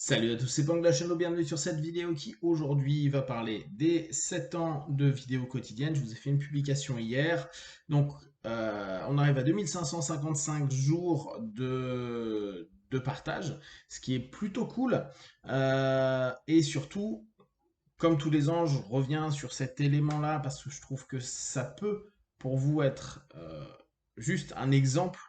Salut à tous, c'est Pang de la chaîne, bienvenue sur cette vidéo qui aujourd'hui va parler des 7 ans de vidéos quotidiennes. Je vous ai fait une publication hier, donc on arrive à 2555 jours de partage, ce qui est plutôt cool. Et surtout, comme tous les ans, je reviens sur cet élément-là parce que je trouve que ça peut pour vous être juste un exemple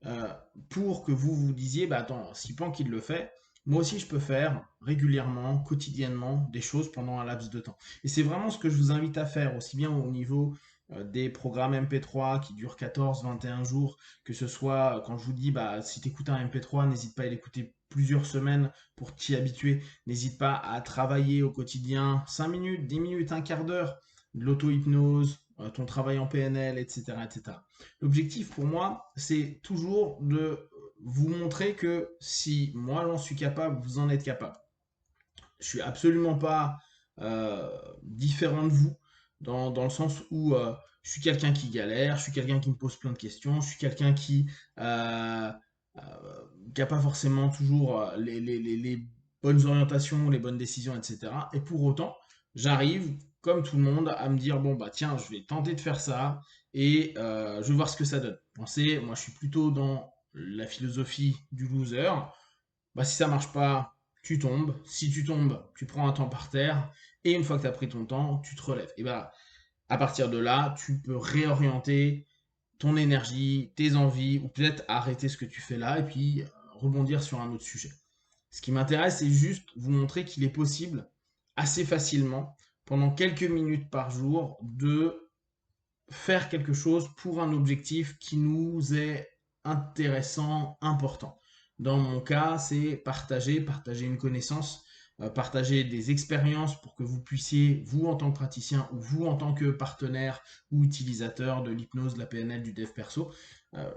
euh, pour que vous vous disiez, bah attends, si Pank il le fait, moi aussi je peux faire régulièrement, quotidiennement, des choses pendant un laps de temps. Et c'est vraiment ce que je vous invite à faire, aussi bien au niveau des programmes MP3 qui durent 14, 21 jours, que ce soit quand je vous dis, bah si tu écoutes un MP3, n'hésite pas à l'écouter plusieurs semaines pour t'y habituer. N'hésite pas à travailler au quotidien 5 minutes, 10 minutes, un quart d'heure, de l'auto-hypnose, ton travail en PNL, etc. etc. L'objectif pour moi, c'est toujours de vous montrer que si moi j'en suis capable, vous en êtes capable. Je suis absolument pas différent de vous dans le sens où je suis quelqu'un qui galère, je suis quelqu'un qui me pose plein de questions, je suis quelqu'un euh, qui n'a pas forcément toujours les bonnes orientations, les bonnes décisions, etc. Et pour autant, j'arrive, comme tout le monde, à me dire, bon, bah tiens, je vais tenter de faire ça et je vais voir ce que ça donne. Pensez, moi je suis plutôt dans la philosophie du loser. Bah, si ça marche pas, tu tombes. Si tu tombes, tu prends un temps par terre. Et une fois que tu as pris ton temps, tu te relèves. Et bah, à partir de là, tu peux réorienter ton énergie, tes envies, ou peut-être arrêter ce que tu fais là et puis rebondir sur un autre sujet. Ce qui m'intéresse, c'est juste vous montrer qu'il est possible assez facilement, pendant quelques minutes par jour, de faire quelque chose pour un objectif qui nous est intéressant, important. Dans mon cas, c'est partager une connaissance, partager des expériences pour que vous puissiez, vous en tant que praticien ou vous en tant que partenaire ou utilisateur de l'hypnose, de la PNL, du dev perso,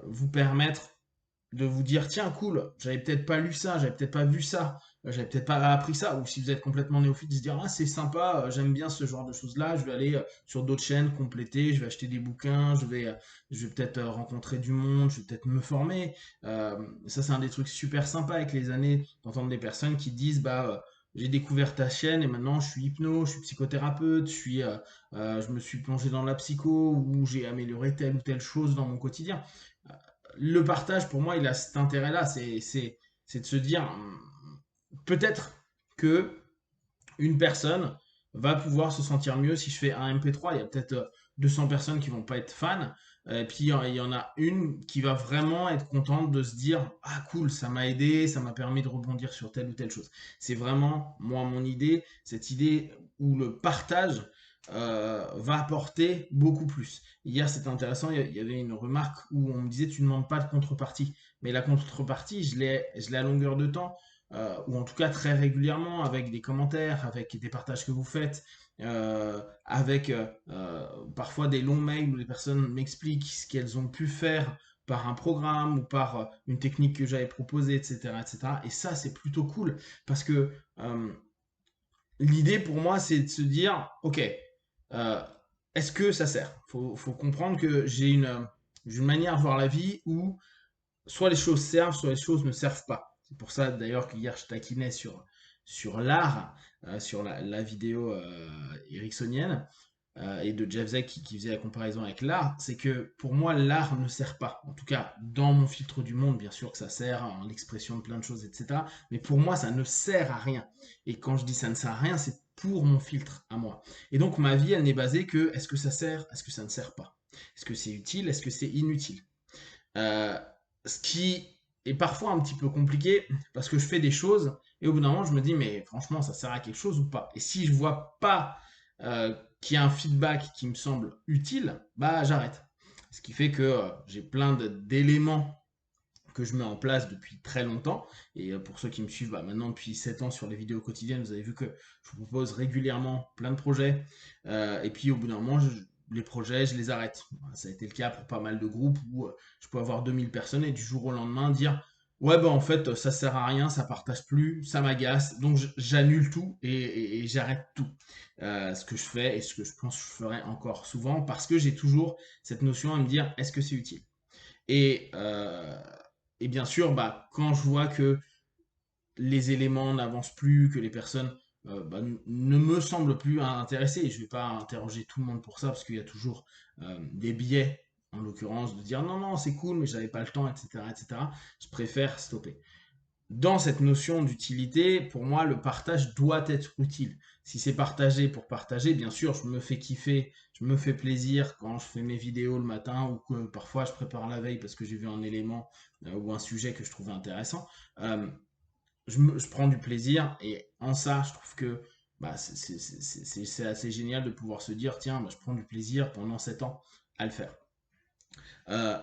vous permettre de vous dire tiens cool, j'avais peut-être pas lu ça, j'avais peut-être pas vu ça, j'avais peut-être pas appris ça, ou si vous êtes complètement néophyte, de se dire ah c'est sympa, j'aime bien ce genre de choses là, je vais aller sur d'autres chaînes compléter, je vais acheter des bouquins, je vais peut-être rencontrer du monde, je vais peut-être me former. Ça c'est un des trucs super sympas avec les années d'entendre des personnes qui disent bah j'ai découvert ta chaîne et maintenant je suis hypno, je suis psychothérapeute, je me suis plongé dans la psycho ou j'ai amélioré telle ou telle chose dans mon quotidien. Le partage, pour moi, il a cet intérêt-là. C'est de se dire, peut-être que une personne va pouvoir se sentir mieux si je fais un MP3. Il y a peut-être 200 personnes qui vont pas être fans. Et puis il y en a une qui va vraiment être contente de se dire ah cool, ça m'a aidé, ça m'a permis de rebondir sur telle ou telle chose. C'est vraiment moi mon idée, cette idée où le partage va apporter beaucoup plus. Hier c'était intéressant, il y avait une remarque où on me disait tu ne demandes pas de contrepartie, mais la contrepartie je l'ai à longueur de temps ou en tout cas très régulièrement, avec des commentaires, avec des partages que vous faites, avec parfois des longs mails où les personnes m'expliquent ce qu'elles ont pu faire par un programme ou par une technique que j'avais proposée, etc., etc. Et ça, c'est plutôt cool parce que l'idée pour moi, c'est de se dire, ok, euh, est-ce que ça sert? Faut comprendre que j'ai une manière de voir la vie où soit les choses servent, soit les choses ne servent pas. C'est pour ça d'ailleurs qu'hier je taquinais sur l'art, sur la vidéo ericksonienne et de Jeff Zeck qui faisait la comparaison avec l'art. C'est que pour moi, l'art ne sert pas. En tout cas, dans mon filtre du monde, bien sûr que ça sert à l'expression de plein de choses, etc. Mais pour moi, ça ne sert à rien. Et quand je dis ça ne sert à rien, c'est pour mon filtre à moi. Et donc ma vie, elle n'est basée que est-ce que ça sert, est-ce que ça ne sert pas? Est-ce que c'est utile, est-ce que c'est inutile? Euh, Ce qui est parfois un petit peu compliqué parce que je fais des choses et au bout d'un moment je me dis mais franchement ça sert à quelque chose ou pas. Et si je vois pas qu'il y a un feedback qui me semble utile, bah j'arrête. Ce qui fait que j'ai plein d'éléments que je mets en place depuis très longtemps. Et pour ceux qui me suivent bah, maintenant depuis 7 ans sur les vidéos quotidiennes, vous avez vu que je vous propose régulièrement plein de projets. Et puis au bout d'un moment, les projets, je les arrête. Ça a été le cas pour pas mal de groupes où je peux avoir 2000 personnes et du jour au lendemain dire ouais bah en fait ça sert à rien, ça partage plus, ça m'agace, donc j'annule tout et j'arrête tout. Ce que je fais et ce que je pense que je ferai encore souvent parce que j'ai toujours cette notion à me dire est-ce que c'est utile? Et, euh, et bien sûr, bah, quand je vois que les éléments n'avancent plus, que les personnes ne me semblent plus intéressées. Et je ne vais pas interroger tout le monde pour ça, parce qu'il y a toujours des biais, en l'occurrence, de dire non, non, c'est cool, mais j'avais pas le temps, etc., etc. Je préfère stopper. Dans cette notion d'utilité, pour moi, le partage doit être utile. Si c'est partagé pour partager, bien sûr, je me fais kiffer, je me fais plaisir quand je fais mes vidéos le matin ou que parfois je prépare la veille parce que j'ai vu un élément ou un sujet que je trouvais intéressant. Euh, je prends du plaisir et en ça, je trouve que bah, c'est assez génial de pouvoir se dire, tiens, bah, je prends du plaisir pendant 7 ans à le faire. Euh,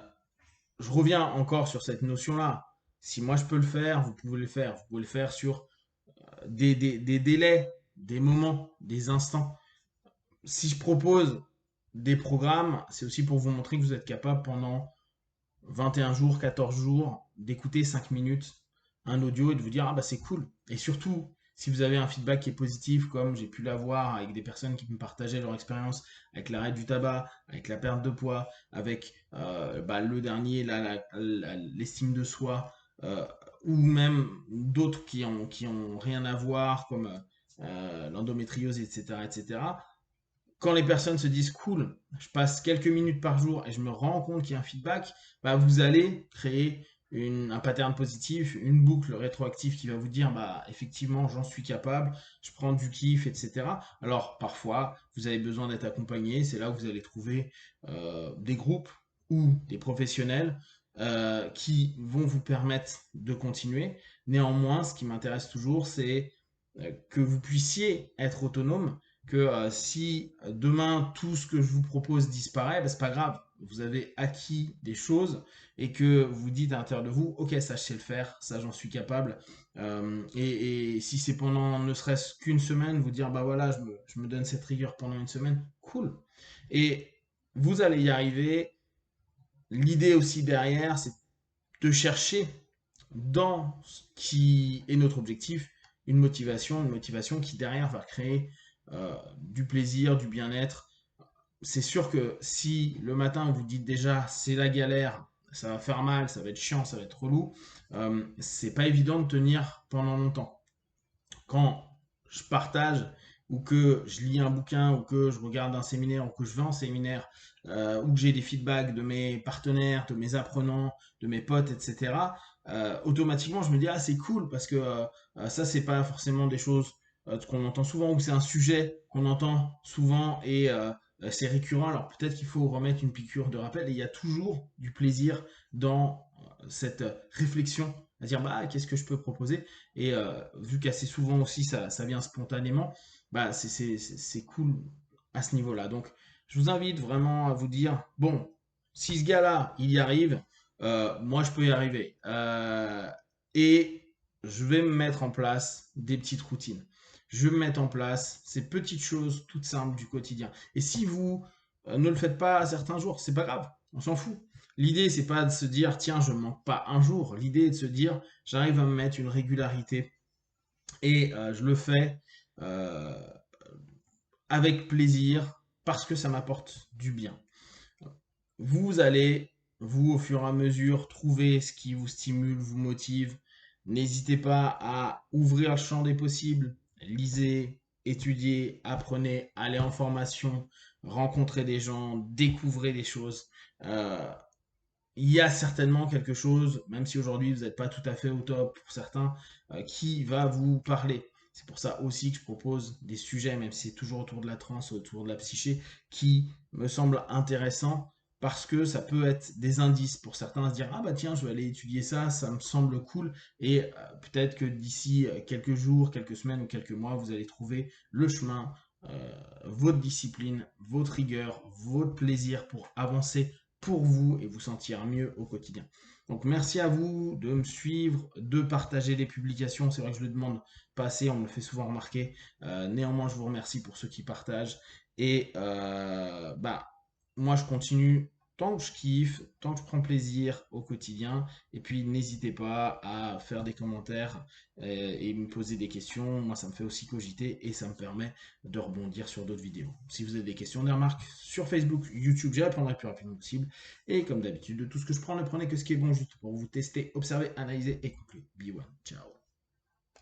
je reviens encore sur cette notion-là. Si moi je peux le faire, vous pouvez le faire. Vous pouvez le faire sur des délais, des moments, des instants. Si je propose des programmes, c'est aussi pour vous montrer que vous êtes capable pendant 21 jours, 14 jours, d'écouter 5 minutes un audio et de vous dire, ah bah c'est cool. Et surtout, si vous avez un feedback qui est positif, comme j'ai pu l'avoir avec des personnes qui me partageaient leur expérience avec l'arrêt du tabac, avec la perte de poids, avec le dernier, l'estime de soi, ou même d'autres qui ont rien à voir, comme l'endométriose, etc., etc. Quand les personnes se disent cool, je passe quelques minutes par jour et je me rends compte qu'il y a un feedback, bah, vous allez créer un pattern positif, une boucle rétroactive qui va vous dire bah effectivement j'en suis capable, je prends du kiff, etc. Alors parfois vous avez besoin d'être accompagné, c'est là où vous allez trouver des groupes ou des professionnels qui vont vous permettre de continuer. Néanmoins, ce qui m'intéresse toujours, c'est que vous puissiez être autonome, que si demain tout ce que je vous propose disparaît, ben, c'est pas grave. Vous avez acquis des choses et que vous dites à l'intérieur de vous, ok, ça je sais le faire, ça j'en suis capable. Et si c'est pendant ne serait-ce qu'une semaine, vous dire, bah voilà, je me donne cette rigueur pendant une semaine, cool. Et vous allez y arriver. L'idée aussi derrière, c'est de chercher dans ce qui est notre objectif une motivation qui derrière va créer du plaisir, du bien-être. C'est sûr que si le matin vous dites déjà c'est la galère, ça va faire mal, ça va être chiant, ça va être relou, c'est pas évident de tenir pendant longtemps. Quand je partage ou que je lis un bouquin ou que je regarde un séminaire ou que je vais en séminaire ou que j'ai des feedbacks de mes partenaires, de mes apprenants, de mes potes, etc., automatiquement je me dis ah c'est cool parce que ça c'est pas forcément des choses qu'on entend souvent ou c'est un sujet qu'on entend souvent et c'est récurrent. Alors peut-être qu'il faut remettre une piqûre de rappel et il y a toujours du plaisir dans cette réflexion à dire bah qu'est-ce que je peux proposer et vu qu'assez souvent aussi ça vient spontanément, bah c'est cool à ce niveau-là. Donc je vous invite vraiment à vous dire, bon, si ce gars-là, il y arrive, moi je peux y arriver. Et je vais me mettre en place des petites routines. Je vais me mettre en place ces petites choses toutes simples du quotidien. Et si vous ne le faites pas à certains jours, c'est pas grave, on s'en fout. L'idée, c'est pas de se dire, tiens, je ne manque pas un jour. L'idée est de se dire, j'arrive à me mettre une régularité et je le fais euh, avec plaisir parce que ça m'apporte du bien. Vous allez, vous, au fur et à mesure, trouver ce qui vous stimule, vous motive. N'hésitez pas à ouvrir le champ des possibles. Lisez, étudiez, apprenez, allez en formation, rencontrez des gens, découvrez des choses. Euh, il y a certainement quelque chose, même si aujourd'hui vous n'êtes pas tout à fait au top pour certains, qui va vous parler. C'est pour ça aussi que je propose des sujets, même si c'est toujours autour de la transe, autour de la psyché, qui me semblent intéressants parce que ça peut être des indices pour certains à se dire ah bah tiens je vais aller étudier ça, ça me semble cool et peut-être que d'ici quelques jours, quelques semaines ou quelques mois vous allez trouver le chemin, votre discipline, votre rigueur, votre plaisir pour avancer pour vous et vous sentir mieux au quotidien. Donc merci à vous de me suivre, de partager les publications. C'est vrai que je le demande pas assez, on me le fait souvent remarquer. Néanmoins, je vous remercie pour ceux qui partagent. Et moi, je continue tant que je kiffe, tant que je prends plaisir au quotidien. Et puis, n'hésitez pas à faire des commentaires et me poser des questions. Moi, ça me fait aussi cogiter et ça me permet de rebondir sur d'autres vidéos. Si vous avez des questions, des remarques sur Facebook, YouTube, j'y répondrai le plus rapidement possible. Et comme d'habitude, de tout ce que je prends, ne prenez que ce qui est bon juste pour vous tester, observer, analyser et conclure. Be one. Ciao.